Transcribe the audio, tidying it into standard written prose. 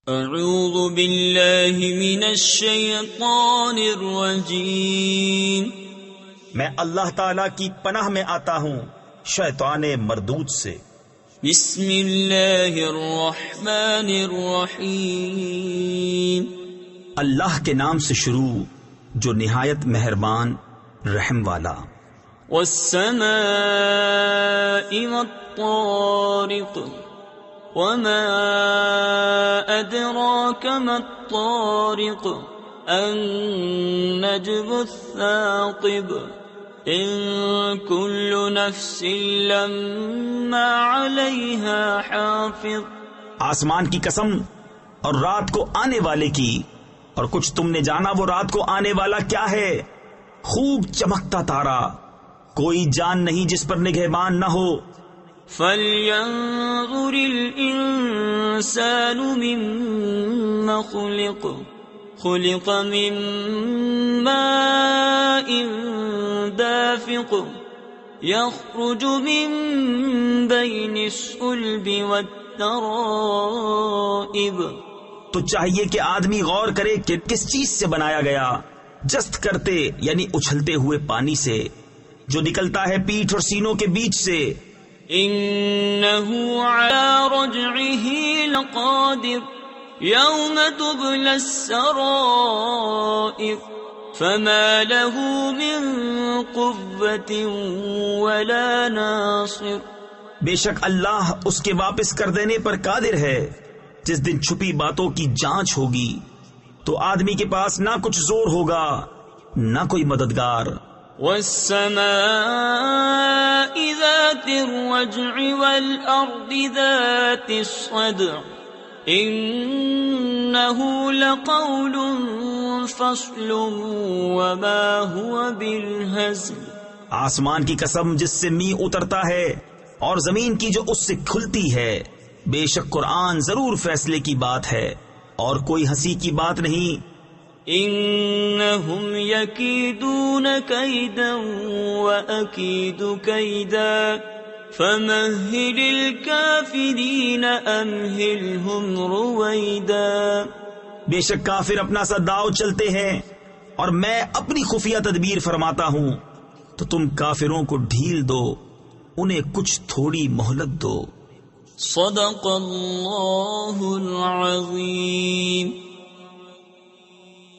اعوذ باللہ من الشیطان الرجیم، میں اللہ تعالی کی پناہ میں آتا ہوں شیطان مردود سے۔ بسم اللہ الرحمن الرحیم، اللہ کے نام سے شروع جو نہایت مہربان رحم والا۔ والسماء والطارق وما أدراك ما الطارق النجم الثاقب إن كل نفس لما عليها حافظ۔ آسمان کی قسم اور رات کو آنے والے کی، اور کچھ تم نے جانا وہ رات کو آنے والا کیا ہے؟ خوب چمکتا تارا، کوئی جان نہیں جس پر نگہبان نہ ہو۔ فَلْيَنظُرِ الْإِنسَانُ مِمَّ خُلِقَ خُلِقَ مِن مَّاءٍ دَافِقٍ يَخْرُجُ مِن بَيْنِ الصُّلْبِ وَالتَّرَائِبِ۔ تو چاہیے کہ آدمی غور کرے کہ کس چیز سے بنایا گیا، جست کرتے یعنی اچھلتے ہوئے پانی سے، جو نکلتا ہے پیٹھ اور سینوں کے بیچ سے۔ إِنَّهُ عَلَى رَجْعِهِ لَقَادِرٌ يَوْمَ تُبْلَى السَّرَائِرُ فَمَا لَهُ مِن قُوَّةٍ وَلَا نَاصِرٍ۔ بے شک اللہ اس کے واپس کر دینے پر قادر ہے۔ جس دن چھپی باتوں کی جانچ ہوگی تو آدمی کے پاس نہ کچھ زور ہوگا نہ کوئی مددگار۔ وَالسَّمَاءِ ذَاتِ الرَّجْعِ وَالْأَرْضِ ذَاتِ الصَّدْعِ إِنَّهُ لَقَوْلٌ فَصْلٌ وَمَا هُوَ بِالْهَزْلِ۔ آسمان کی قسم جس سے می اترتا ہے اور زمین کی جو اس سے کھلتی ہے، بے شک قرآن ضرور فیصلے کی بات ہے اور کوئی ہنسی کی بات نہیں۔ إِنَّهُمْ يَكِيدُونَ كَيْدًا وَأَكِيدُ كَيْدًا فَمَهِّلِ الْكَافِرِينَ أَمْهِلْهُمْ رُوَيْدًا۔ بے شک کافر اپنا سا داؤ چلتے ہیں اور میں اپنی خفیہ تدبیر فرماتا ہوں، تو تم کافروں کو ڈھیل دو، انہیں کچھ تھوڑی مہلت دو۔ صدق اللہ العظیم۔